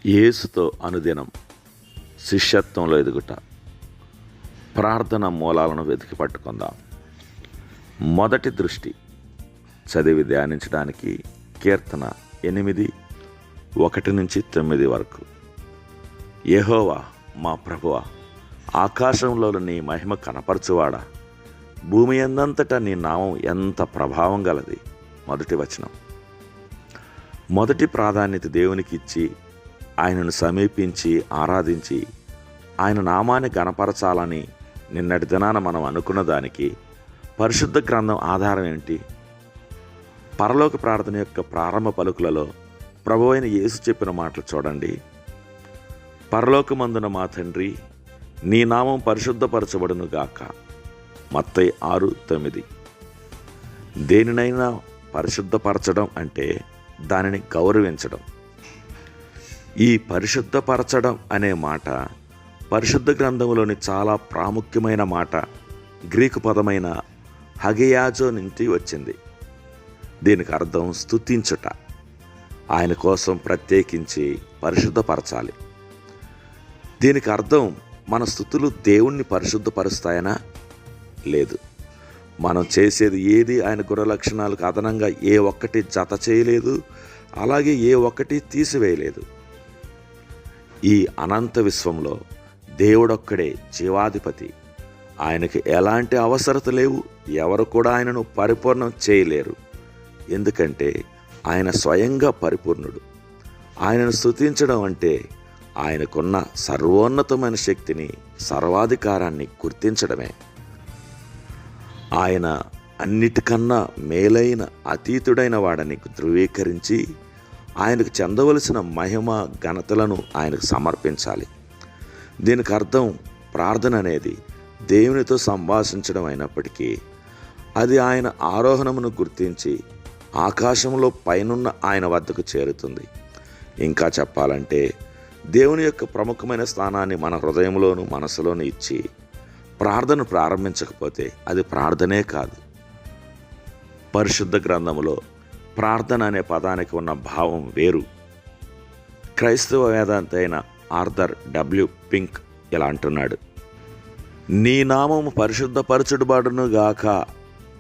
యేసుతో అనుదినం శిష్యత్వంలో ఎదుగుట. ప్రార్థన మూలాలను వెతికి పట్టుకుందాం. మొదటి దృష్టి చదివి ధ్యానించడానికి కీర్తన 8:1-9 వరకు. యెహోవా మా ప్రభువా, ఆకాశంలో నీ మహిమ కనపరచువాడా, భూమి ఎందంతటా నీ నామం ఎంత ప్రభావం గలది. మొదటి వచనం. మొదటి ప్రాధాన్యత దేవునికి ఇచ్చి ఆయనను సమీపించి ఆరాధించి ఆయన నామాన్ని గణపరచాలని నిన్నటి దినాన మనం అనుకున్న దానికి పరిశుద్ధ గ్రంథం ఆధారం ఏంటి? పరలోక ప్రార్థన యొక్క ప్రారంభ పలుకులలో ప్రభువైన యేసు చెప్పిన మాటలు చూడండి. పరలోకమందున మా తండ్రి, నీ నామం పరిశుద్ధపరచబడును గాక. మత్తయి 6:9. దేనినైనా పరిశుద్ధపరచడం అంటే దానిని గౌరవించడం. ఈ పరిశుద్ధపరచడం అనే మాట పరిశుద్ధ గ్రంథంలోని చాలా ప్రాముఖ్యమైన మాట. గ్రీకు పదమైన హగెయాజో నుంచి వచ్చింది. దీనికి అర్థం స్తుతించుట. ఆయన కోసం ప్రత్యేకించి పరిశుద్ధపరచాలి. దీనికి అర్థం మన స్తుతులు దేవుణ్ణి పరిశుద్ధపరుస్తాయనా? లేదు. మనం చేసేది ఏది ఆయన గుణలక్షణాలకు అదనంగా ఏ ఒక్కటి జత చేయలేదు, అలాగే ఏ ఒక్కటి తీసివేయలేదు. ఈ అనంత విశ్వంలో దేవుడొక్కడే జీవాధిపతి. ఆయనకి ఎలాంటి అవసరత లేవు. ఎవరు కూడా ఆయనను పరిపూర్ణం చేయలేరు. ఎందుకంటే ఆయన స్వయంగా పరిపూర్ణుడు. ఆయనను స్తుతించడం అంటే ఆయనకున్న సర్వోన్నతమైన శక్తిని, సర్వాధికారాన్ని గుర్తించడమే. ఆయన అన్నిటికన్నా మేలైన అతీతుడైన వాడని ధృవీకరించి ఆయనకు చెందవలసిన మహిమ ఘనతలను ఆయనకు సమర్పించాలి. దీనికి అర్థం ప్రార్థన అనేది దేవునితో సంభాషించడం అయినప్పటికీ అది ఆయన ఆరోహణమును గుర్తించి ఆకాశంలో పైనున్న ఆయన వద్దకు చేరుతుంది. ఇంకా చెప్పాలంటే దేవుని యొక్క ప్రముఖమైన స్థానాన్ని మన హృదయంలోను మనసులోను ఇచ్చి ప్రార్థన ప్రారంభించకపోతే అది ప్రార్థనే కాదు. పరిశుద్ధ గ్రంథములో ప్రార్థన అనే పదానికి ఉన్న భావం వేరు. క్రైస్తవ వేదాంత అయిన ఆర్థర్ W. పింక్ ఇలా అంటున్నాడు: నీ నామము పరిశుద్ధపరచుడుబడును గాక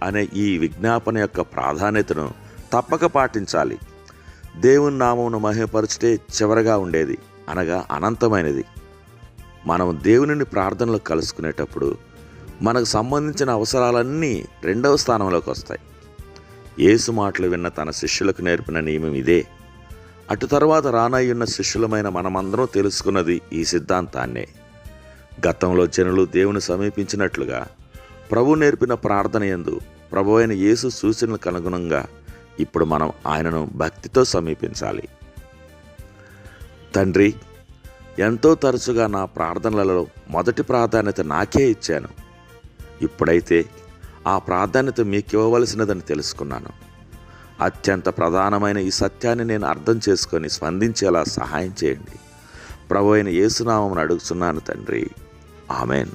అనే ఈ విజ్ఞాపన యొక్క ప్రాధాన్యతను తప్పక పాటించాలి. దేవుని నామమును మహిమపరచుటే చివరగా ఉండేది, అనగా అనంతమైనది. మనం దేవునిని ప్రార్థనలో కలుసుకునేటప్పుడు మనకు సంబంధించిన అవసరాలన్నీ రెండవ స్థానంలోకి వస్తాయి. యేసు మాటలు విన్న తన శిష్యులకు నేర్పిన నియమం ఇదే. అటు తర్వాత రానయ్యున్న శిష్యులమైన మనమందరం తెలుసుకున్నది ఈ సిద్ధాంతాన్నే. గతంలో జనులు దేవుని సమీపించినట్లుగా ప్రభు నేర్పిన ప్రార్థన యందు ప్రభువైన యేసు సూచనలకు అనుగుణంగా ఇప్పుడు మనం ఆయనను భక్తితో సమీపించాలి. తండ్రి, ఎంతో తరచుగా నా ప్రార్థనలలో మొదటి ప్రాధాన్యత నాకే ఇచ్చాను. ఇప్పుడైతే ఆ ప్రాధాన్యత మీకు ఇవ్వవలసినదని తెలుసుకున్నాను. అత్యంత ప్రధానమైన ఈ సత్యాన్ని నేను అర్థం చేసుకొని స్పందించేలా సహాయం చేయండి. ప్రభువైన యేసు నామమున అడుగుతున్నాను తండ్రి. ఆమెన్.